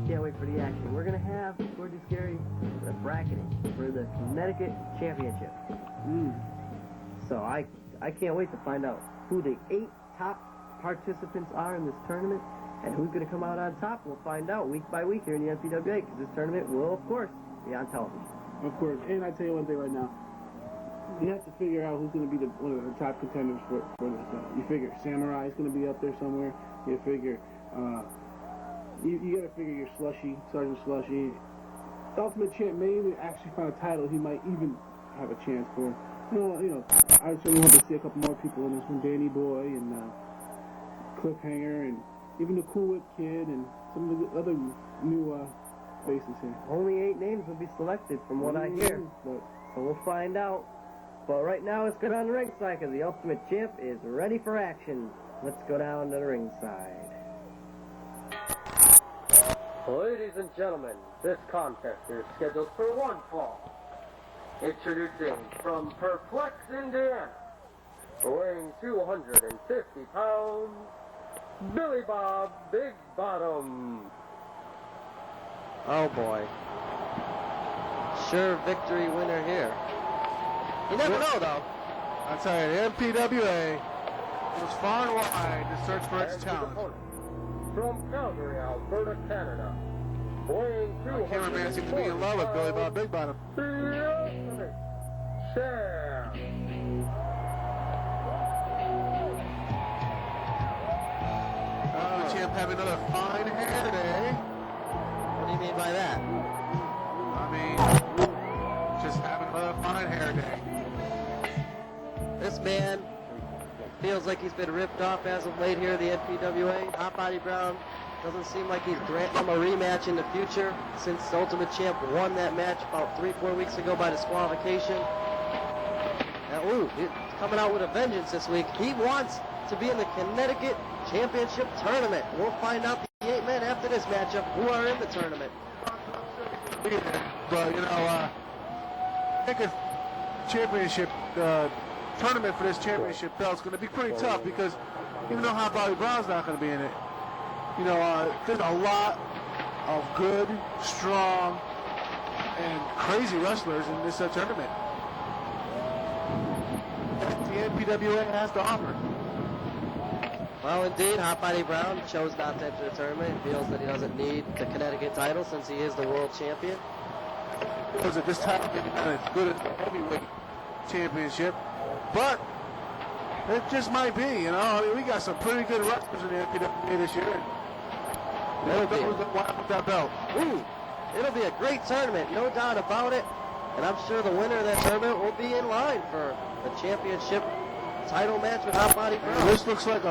Can't wait for the action. We're going to have, Gorgeous Gary, the bracketing for the Connecticut Championship. So I can't wait to find out who the 8 top participants are in this tournament and who's going to come out on top. We'll find out week by week here in the NPWA, because this tournament will, of course, be on television. Of course. And I tell you one thing right now. You have to figure out who's going to be one of the top contenders for this. You figure Samurai is going to be up there somewhere. You figure... You gotta figure your Sergeant Slushy. The Ultimate Champ may even actually find a title he might even have a chance for. I certainly want to see a couple more people in this one. Danny Boy and Cliffhanger and even the Cool Whip Kid and some of the other new faces here. Only 8 names will be selected from what I hear. So we'll find out. But right now, let's go down to ringside because the Ultimate Champ is ready for action. Let's go down to the ringside. Ladies and gentlemen, this contest is scheduled for one fall. Introducing from Perplex, Indiana, weighing 250 pounds, Billy Bob Big Bottom. Oh boy. Sure victory winner here. You never know though. I tell you, the NPWA was far and wide to search for its talent. From Calgary, Alberta, Canada, weighing 200. Cameraman seems to be in love with Billy Bob Big Bottom. The Ultimate Champ. The champ having another fine hair today. What do you mean by that? I mean, just having another fine hair day. This man feels like he's been ripped off as of late here at the NPWA. Hot Body Brown doesn't seem like he's granting him a rematch in the future since the Ultimate Champ won that match about 3-4 weeks ago by disqualification. Now, he's coming out with a vengeance this week. He wants to be in the Connecticut Championship Tournament. We'll find out the 8 men after this matchup who are in the tournament. But, I think a championship tournament for this championship belt is going to be pretty tough because even though Hot Body Brown's not going to be in it, there's a lot of good, strong, and crazy wrestlers in this tournament. The NPWA has to offer. Well, indeed, Hot Body Brown chose not to enter the tournament and feels that he doesn't need the Connecticut title since he is the world champion. Because at this time, maybe not as good as the heavyweight championship, but it just might be, we got some pretty good wrestlers in the NPWA this year. Who's going to wind up with that belt? It'll be a great tournament, no doubt about it. And I'm sure the winner of that tournament will be in line for the championship title match with Hot Body Brown. This looks like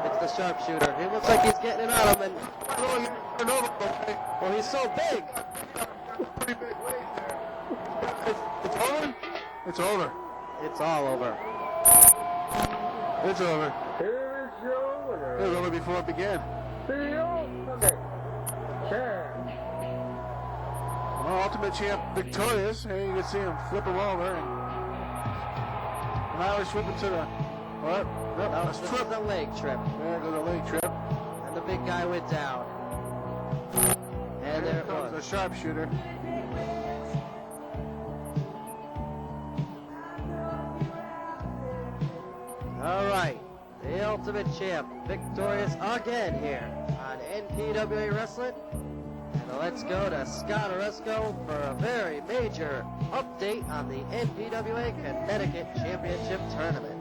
it's the sharpshooter. He looks like he's getting it out of him. Well, he's so big. Pretty big weight there. It's over? It's over. It's all over. It's over. Here is your winner. It was over before it began. The Ultimate Champ. Well, Ultimate Champ victorious. Hey, you can see him flip him over. And now he's flipping to the... What? No, this is a leg trip. There goes a leg trip. And the big guy went down. And there it was. The sharpshooter. All right. The Ultimate Champ victorious again here on NPWA Wrestling. And let's go to Scott Aresco for a very major update on the NPWA Connecticut Championship Tournament.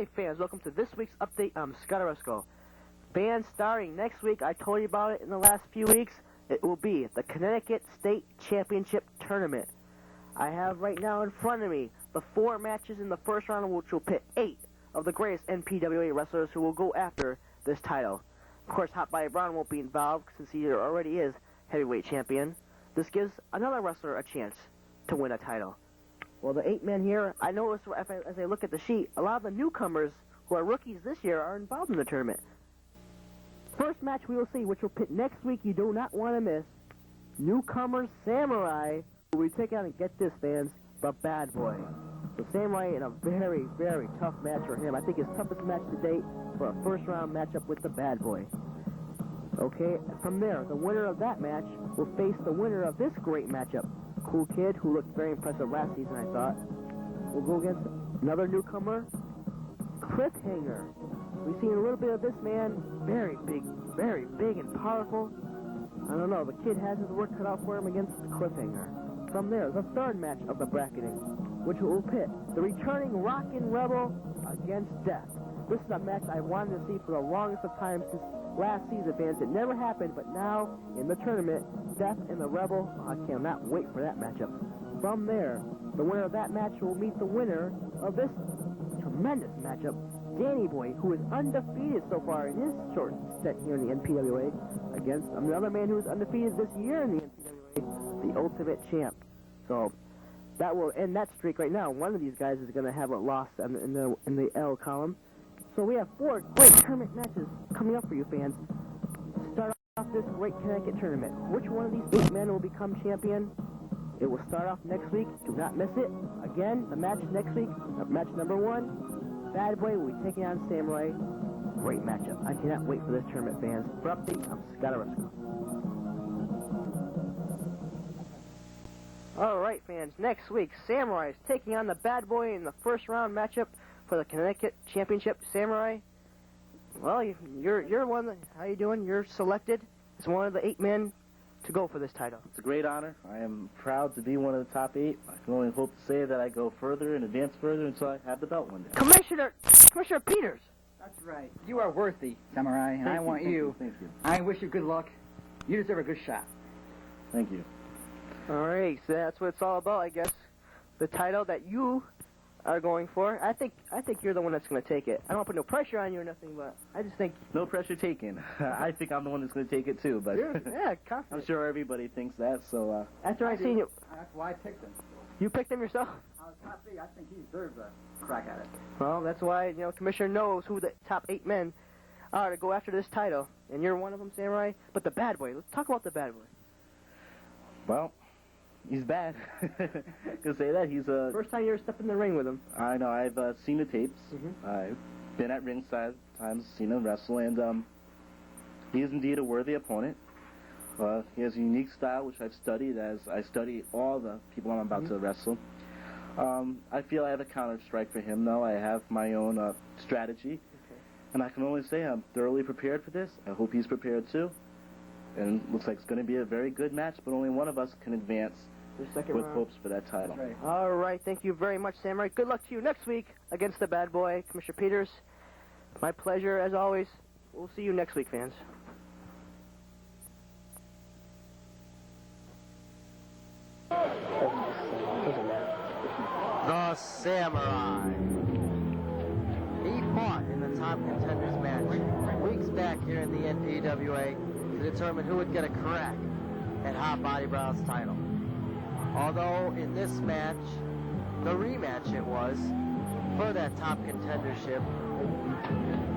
Hey fans, welcome to this week's update. I'm Scott Aresco. Fans, starting next week, I told you about it in the last few weeks, it will be the Connecticut State Championship Tournament. I have right now in front of me the 4 matches in the first round, which will pit 8 of the greatest NPWA wrestlers who will go after this title. Of course, Hot Body Brown won't be involved since he already is heavyweight champion. This gives another wrestler a chance to win a title. Well, the 8 men here, I noticed as I look at the sheet, a lot of the newcomers who are rookies this year are involved in the tournament. First match we will see, which will pit next week, you do not want to miss. Newcomer Samurai, who we take out and get this, fans, the Bad Boy. So Samurai in a very, very tough match for him. I think his toughest match to date for a first-round matchup with the Bad Boy. Okay, from there, the winner of that match will face the winner of this great matchup. Cool Kid, who looked very impressive last season, I thought, will go against another newcomer, Cliffhanger. We've seen a little bit of this man, very big and powerful. I don't know, the kid has his work cut out for him against Cliffhanger. From there, the third match of the bracketing, which will pit the returning Rockin' Rebel against Death. This is a match I wanted to see for the longest of time since last season, fans. It never happened, but now, in the tournament, Death and the Rebel, I cannot wait for that matchup. From there, the winner of that match will meet the winner of this tremendous matchup, Danny Boy, who is undefeated so far in his short stint here in the NPWA, against another man who is undefeated this year in the NPWA, the Ultimate Champ. So that will end that streak right now. One of these guys is going to have a loss in the L column. So we have 4 great tournament matches coming up for you, fans. Start off this great Connecticut tournament. Which one of these 8 men will become champion? It will start off next week. Do not miss it. Again, the match next week, match number 1, Bad Boy will be taking on Samurai. Great matchup. I cannot wait for this tournament, fans. For update, I'm Scott Aresco. Alright, fans, next week, Samurai is taking on the Bad Boy in the first round matchup for the Connecticut Championship. Samurai, well, you're one. How you doing? You're selected as one of the 8 men to go for this title. It's a great honor. I am proud to be one of the top 8. I can only hope to say that I go further and advance further until I have the belt one day. Commissioner Peters. That's right. You are worthy, Samurai, and I want you. Thank you. I wish you good luck. You deserve a good shot. Thank you. All right, so that's what it's all about, I guess. The title that you are going for. I think you're the one that's going to take it. I don't want to put no pressure on you or nothing, but I just think... No pressure taken. I think I'm the one that's going to take it too, but yeah, confident. I'm sure everybody thinks that, so... After I seen you... That's why I picked him. You picked him yourself? I was top 8. I think he deserves a crack at it. Well, that's why, Commissioner knows who the top 8 men are to go after this title. And you're one of them, Samurai. But the Bad Boy. Let's talk about the Bad Boy. Well, he's bad. Can say that. He's a... First time you ever stepped in the ring with him. I know. I've seen the tapes. Mm-hmm. I've been at ringside times, seen him wrestle, and he is indeed a worthy opponent. He has a unique style, which I've studied as I study all the people I'm about to wrestle. I feel I have a counter-strike for him, though. I have my own strategy. And I can only say I'm thoroughly prepared for this. I hope he's prepared, too. And it looks like it's going to be a very good match, but only one of us can advance with hopes for that title. Right. All right, thank you very much, Samurai. Good luck to you next week against the Bad Boy, Commissioner Peters. My pleasure, as always. We'll see you next week, fans. The Samurai. He fought in the top contenders match weeks back here in the NPWA to determine who would get a crack at Hot Body Brown's title. Although in this match, the rematch it was, for that top contendership,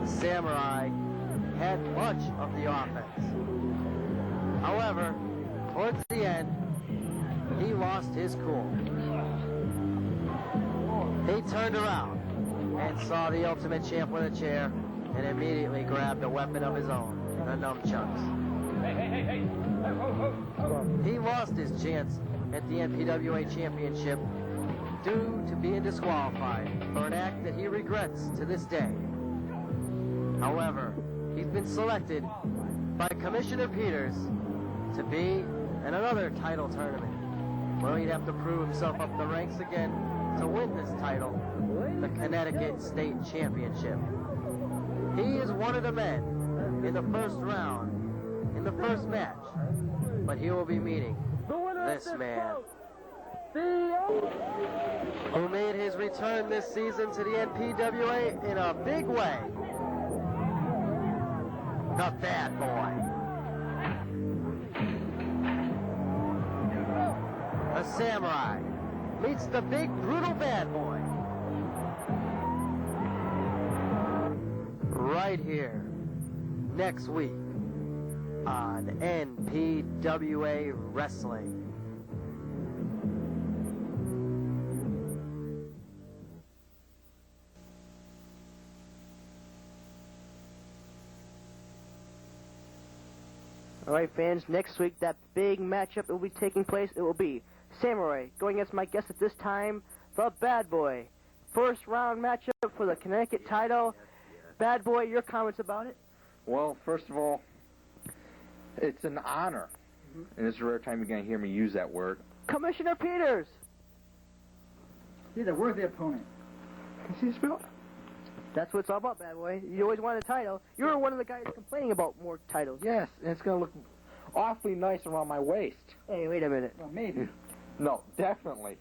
the Samurai had much of the offense. However, towards the end, he lost his cool. He turned around and saw the Ultimate Champ with a chair and immediately grabbed a weapon of his own, the nunchucks. He lost his chance at the NPWA Championship due to being disqualified for an act that he regrets to this day. However, he's been selected by Commissioner Peters to be in another title tournament. Well, he'd have to prove himself up the ranks again to win this title, the Connecticut State Championship. He is one of the men in the first round, in the first match, but he will be meeting this man, who made his return this season to the NPWA in a big way. The Bad Boy. A samurai meets the big brutal bad boy. Right here, next week on NPWA Wrestling. All right, fans, next week, that big matchup that will be taking place, it will be Samurai going against my guest at this time, the Bad Boy. First round matchup for the Connecticut title. Bad Boy, your comments about it? Well, first of all, it's an honor, and it's a rare time you're going to hear me use that word. Commissioner Peters! He's a worthy opponent. See the spell? That's what it's all about, Bad Boy. You always want a title. You were one of the guys complaining about more titles. Yes, and it's going to look awfully nice around my waist. Hey, wait a minute. Well, maybe. No, definitely.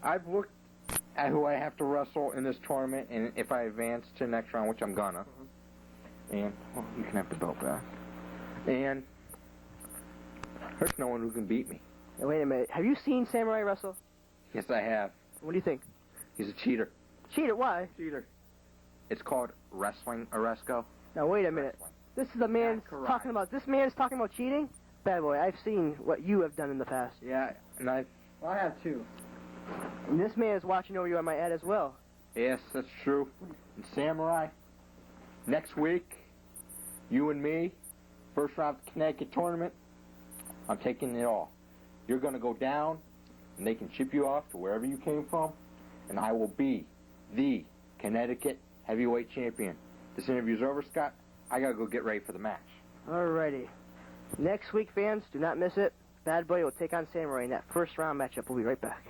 I've looked at who I have to wrestle in this tournament, and if I advance to the next round, which I'm gonna, and, well, you can have the belt back, and there's no one who can beat me. Hey, wait a minute. Have you seen Samurai wrestle? Yes, I have. What do you think? He's a cheater. Cheater? Why? Cheater. It's called wrestling, Aresco. Now, wait a minute. This is a man talking about... This man is talking about cheating? Bad Boy, I've seen what you have done in the past. Yeah, and Well, I have too. And this man is watching over you, I might add, as well. yes, that's true. And Samurai, next week, you and me, first round of the Connecticut tournament, I'm taking it all. You're going to go down, and they can ship you off to wherever you came from, and I will be the Connecticut heavyweight champion. This interview's over, Scott. I got to go get ready for the match. Alrighty. Next week, fans, do not miss it. Bad Boy will take on Samurai in that first round matchup. We'll be right back.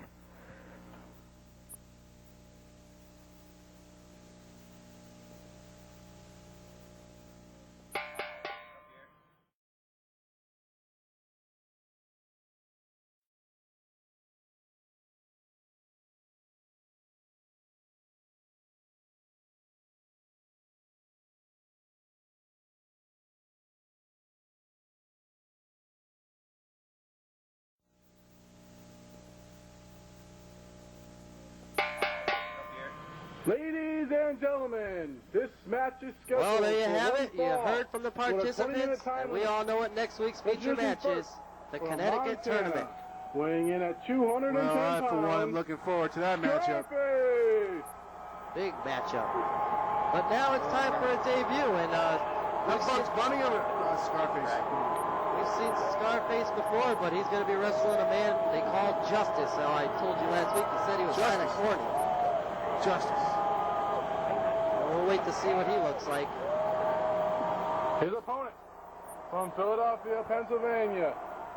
Ladies and gentlemen, this match is scheduled. Well, there you for have one it. You fall. heard from the With a 20-minute participants, time and we limit. all know what next week's feature Introducing match is. first, The from Connecticut Montana, Tournament. weighing in at 210 Well, I, pounds. for one, am looking forward to that matchup. Scarface! Big matchup. But now it's time for a debut, and That's Bugs Bunny or Scarface? we've seen Scarface before, but he's going to be wrestling a man they call Justice. Now, I told you last week, he said he was kind of Justice. corny. Justice. We'll wait to see what he looks like. His opponent from Philadelphia, Pennsylvania,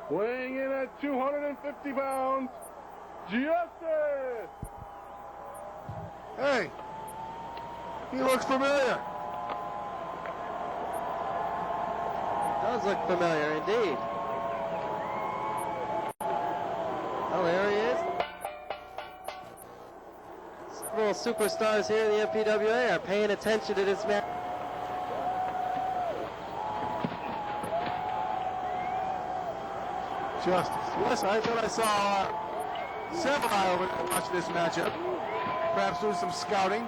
weighing in at 250 pounds, Justice! Hey, he looks familiar. Does look familiar indeed. Oh, there he is. Several superstars here in the NPWA are paying attention to this match. Justice. Yes, I thought I saw Samurai over there watching this matchup. Perhaps doing some scouting.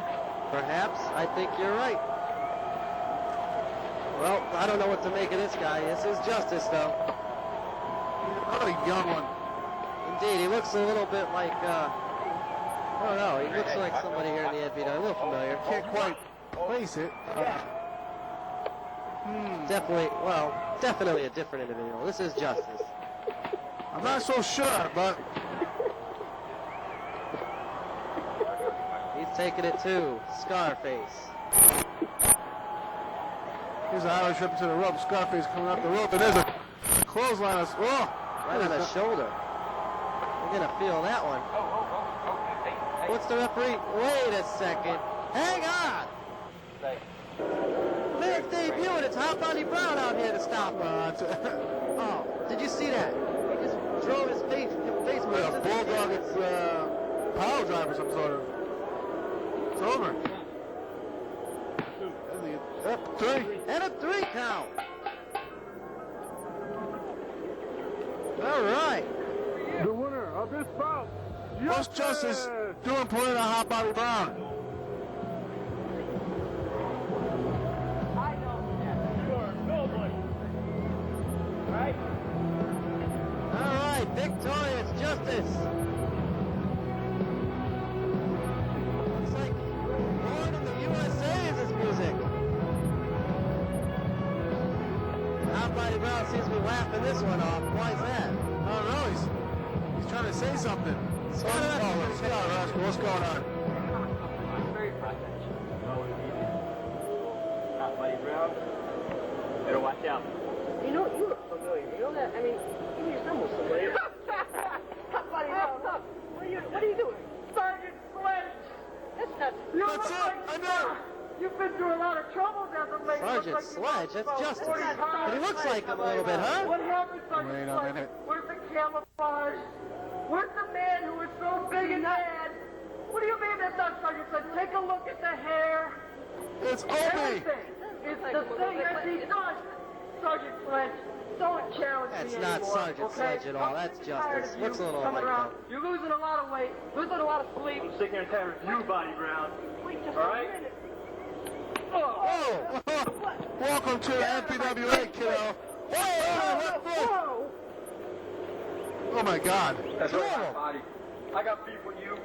Perhaps. I think you're right. Well, I don't know what to make of this guy. This is Justice, though. Another young one. Indeed, he looks a little bit like, I don't know, he looks like somebody here in the NPWA. A little familiar. Can't quite place it. Definitely a different individual. This is Justice. I'm not so sure, but He's taking it to Scarface. here's an Irish rip to the rope. Scarface coming up the rope, and there's a clothesline. Oh, Right on the shoulder. We're going to feel that one. What's the referee? Wait a second. Hang on. Man's debut, and it's Hot Body Brown out here to stop him. Oh, did you see that? He just drove his face With a bulldog, it's power drive or some sort of. It's over. Up 3. And a 3 count. All right. The winner of this bout, Most justice doing point on Hot Body Brown. I know. Sure. Nobody. Right? All right, victorious Justice. Looks like Born in the USA is his music. Hot Body Brown seems to be laughing this one off. Why is that? I don't know. He's trying to say something. What's going on, Aresco? What's going on? I'm very protective. Hot Buddy Brown. Better watch out. You know, you look familiar. You know that? I mean, you resemble somebody. Hot Buddy Brown. What are you doing? Sergeant Sledge. That's not... That's it. I know. You've been through a lot of trouble as of late. Sergeant Sledge, that's Justice. But he looks like him a little bit, huh? What happened, Sergeant Wait a Sledge? minute. Where's the camouflage? Where's the man who was so big and bad? What do you mean that's not Sergeant Sledge? Take a look at the hair. It's Opie. Everything. It's the thing that he does. Sergeant Sledge, don't challenge That's me not anymore, Sergeant okay? Sledge at all. I'm That's tired Justice. of Looks a you little coming like around. him. You're losing a lot of weight, losing a lot of sleep. I'm sick and tired of you, Body Brown. Wait just All a right? minute. Oh, welcome to NPWA, kiddo. Whoa! Oh my God. That's right, Body. I got beef with you.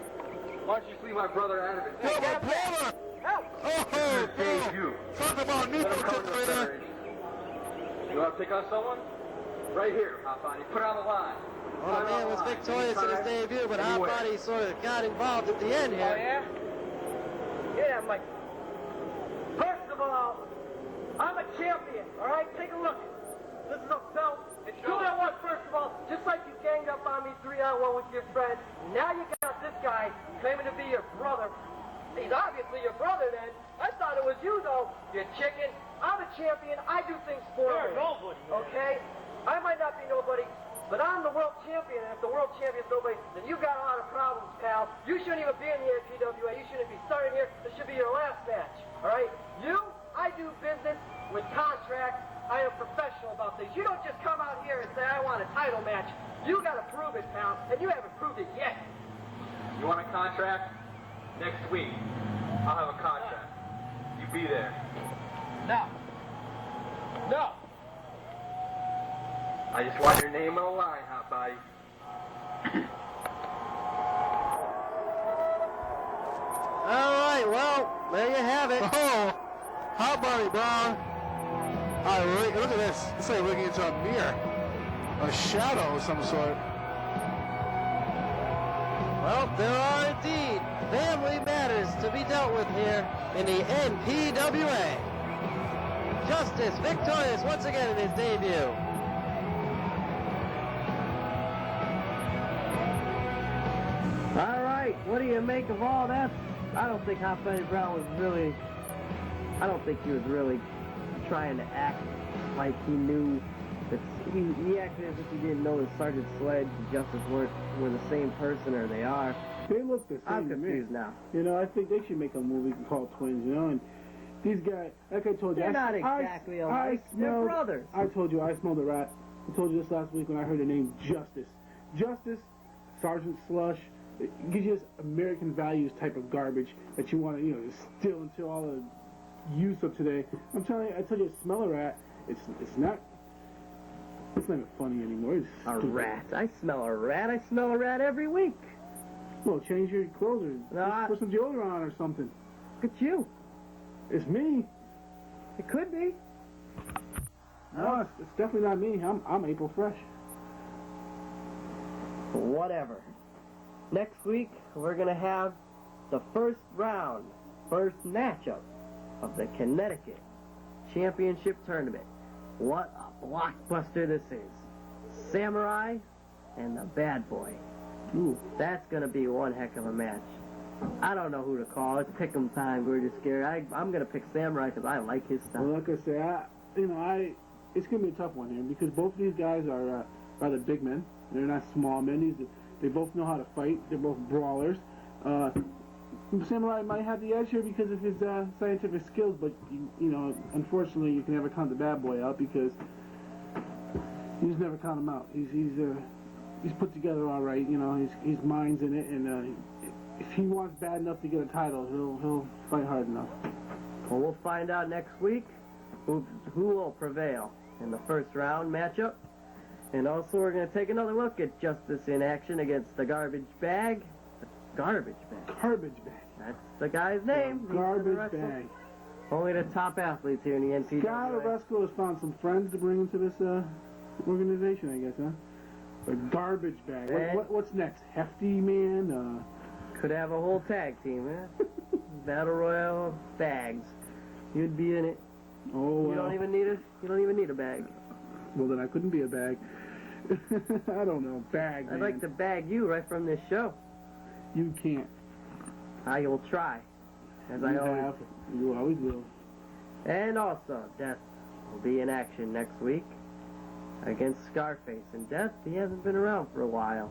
Why don't you just leave my brother out of it? Yo, my brother. Oh, You. talk about Let him come to the Nico. federation. You want to pick on someone? Right here, Hot Body. Put it on the line. Well, the man was victorious in his debut, but Hot Body sort of got involved at the end Oh, here. yeah? Yeah, Mike. First of all, I'm a champion, all right? Take a look. This is a belt. It's 2-on-1, first of all, just like you ganged up on me 3-on-1 with your friend. Now you got this guy claiming to be your brother. He's obviously your brother then. I thought it was you, though, you chicken. I'm a champion. I do things for you. nobody. Okay? I might not be nobody, but I'm the world champion, and if the world champion's nobody, then you got a lot of problems, pal. You shouldn't even be in the NPWA. You shouldn't be starting here. This should be your last match, all right? I do business with contracts. I am professional about things. You don't just come out here and say, I want a title match. You got to prove it, pal, and you haven't proved it yet. You want a contract? Next week, I'll have a contract. You be there. No. No. I just want your name on the line, Hot Body. All right, well, there you have it. Oh, Hot Body Brown. Look at this. It's like looking into a mirror. A shadow of some sort. Well, there are indeed family matters to be dealt with here in the NPWA. Justice victorious once again in his debut. All right, what do you make of all that? I don't think Hot Body Brown was really... I don't think he was really trying to act like he knew that... He acted as if he didn't know that Sergeant Sledge and Justice were the same person, or they are. They look the same I'm to me. confused now. You know, I think they should make a movie called Twins, you know, and these guys, like I told you, They're not exactly alike. They're brothers. I told you, I smelled a rat. I told you this last week when I heard the name Justice. Justice, Sergeant Slush, it gives you this American values type of garbage that you want to, you know, steal into all the use of today. I'm telling you, I told you, smell a rat. It's not even funny anymore. It's A stupid. rat. I smell a rat. I smell a rat every week. Well, change your clothes or No, put some deodorant on or something. Look at you. It's me. It could be. No, it's definitely not me. I'm April Fresh. Whatever. Next week, we're going to have the first matchup of the Connecticut Championship Tournament. What a blockbuster this is. Samurai and the Bad Boy. Ooh. That's going to be one heck of a match. I don't know who to call. It's pick'em time, Gorgeous Gary. I'm going to pick Samurai because I like his stuff. Well, like I say, it's going to be a tough one here because both of these guys are rather big men. They're not small men. They both know how to fight. They're both brawlers. Samurai might have the edge here because of his scientific skills, but unfortunately, you can never count the bad boy out because you just never count him out. He's put together all right. His mind's in it, and if he wants bad enough to get a title, he'll fight hard enough. Well, we'll find out next week who will prevail in the first round matchup. And also, we're going to take another look at Justice in action against the Garbage Bag. Garbage Bag. Garbage Bag. That's the guy's name. Garbage Bag. Only the top athletes here in the NPWA. Scott Aresco has found some friends to bring into this organization, I guess, huh? The Garbage Bag. What's next? Hefty Man? Could have a whole tag team, man. Battle Royal Bags. You'd be in it. Oh, well. You don't even need a bag. Well, then I couldn't be a bag. I don't know. Bag, man. I'd like to bag you right from this show. You can't. I will try. As I always have. You always will. And also, Death will be in action next week against Scarface. And Death, he hasn't been around for a while.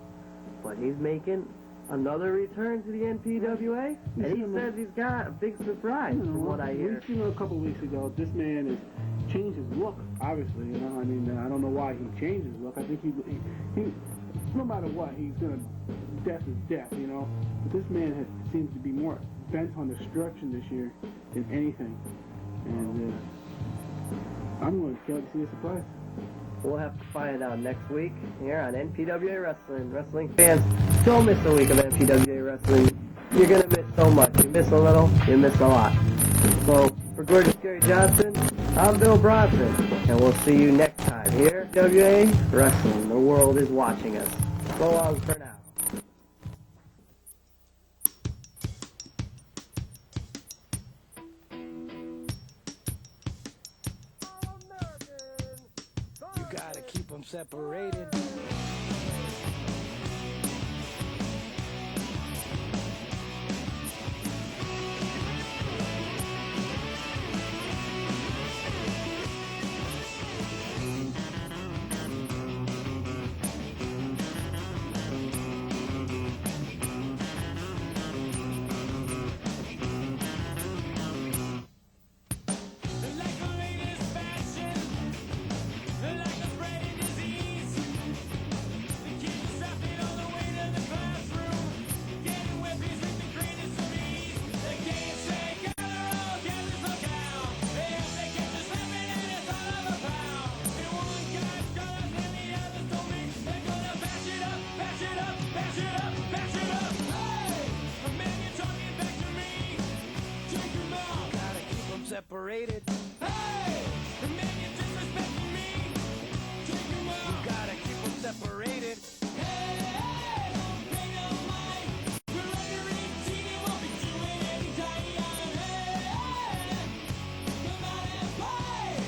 But he's making another return to the NPWA. And he says he's got a big surprise from what I hear. We seen him a couple weeks ago. This man has changed his look, obviously. I don't know why he changed his look. I think he no matter what, he's going to... Death is death, But this man seems to be more bent on destruction this year than anything. And I'm going to see a surprise. We'll have to find out next week here on NPWA Wrestling. Wrestling fans, don't miss a week of NPWA Wrestling. You're going to miss so much. You miss a little, you miss a lot. So, for Gorgeous Gary Johnson, I'm Bill Bronson. And we'll see you next time here at NPWA Wrestling. The world is watching us. So long for now. Separated. Separated. Hey! The man you're disrespecting me. Take him out. You gotta keep them separated. Hey! Don't pay no mind. We're under 18 and won't be doing any time. Hey! Come out and play.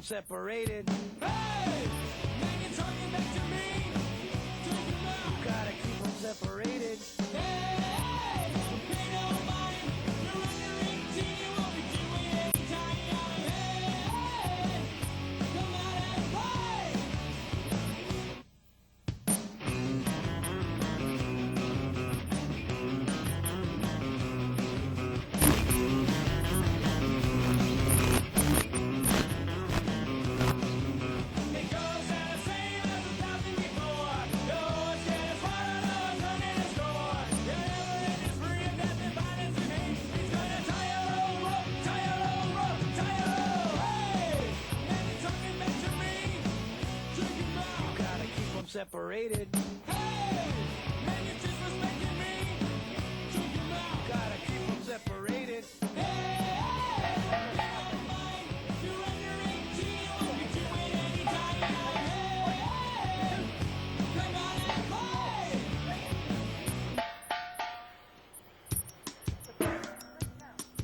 Separated. Hey! Man, you're talking back to me. Take him out. You gotta keep them separated. Hey! Don't pay no mind. You're under 18. You won't be doing any time. Hey! Come out and play. It goes out of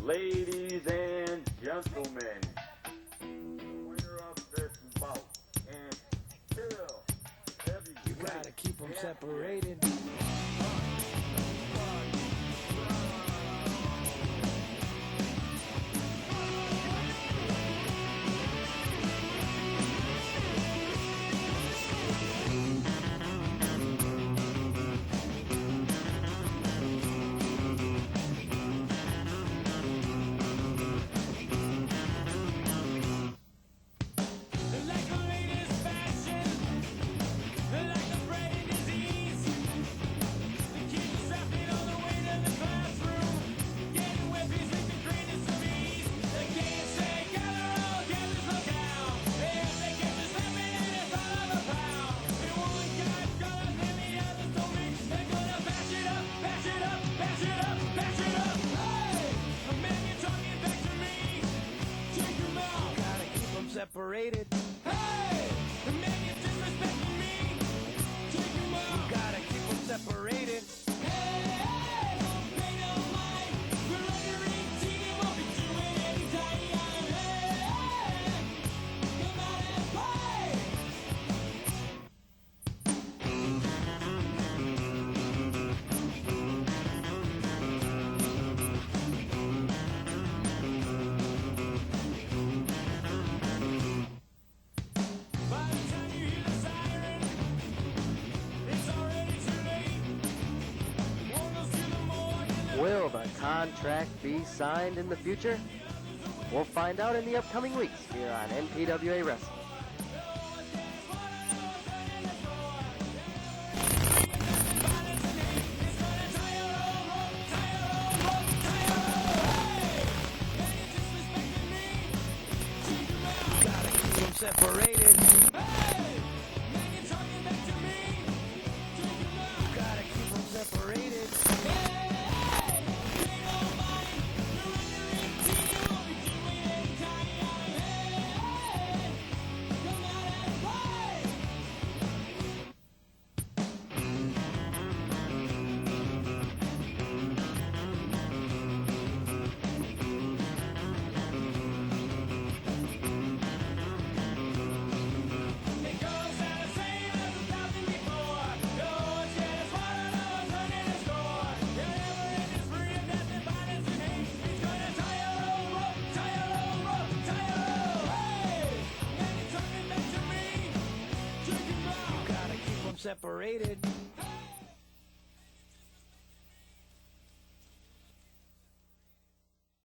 Ladies and gentlemen, the winner of this bout and still heavyweight You gotta keep them separated. Like the latest fashion, like the spreading disease. The kids are strapping all the way to the classroom, getting weapons with the greatest of ease. They can't say gather all, can't just look out. They get to snapping and it's all of a pound. And one guy's colors and the others don't mix. They're gonna bash it up, bash it up, bash it up, bash it up. Hey, a man, you're talking back to me. Check him out. Gotta keep them separated. Hey, the man, you're disrespecting me. Check him out. Gotta keep them separated. Hey, don't pay no mind. We're under 18, won't be doing any time. Hey, come out and play. By the time you hear the siren, it's already too late. One goes to the morgue and the Will the contract be signed in the future? We'll find out in the upcoming weeks here on NPWA Wrestling. gotta keep them separated. Hey, man, you're talking back to me. Check him out. Gotta keep them separated. Hey, pay no mind. You're under 18, won't be doing any time. Hey, come out and play. It goes out the same as 1,000 before. No one's getting swallowed, no one's learning to score. Whatever it is, free of death and violence and hate. He's gonna tie your own rope, tie your own rope, tie your own. Hey, man, you're talking back to me. Check him out. Gotta keep them separated.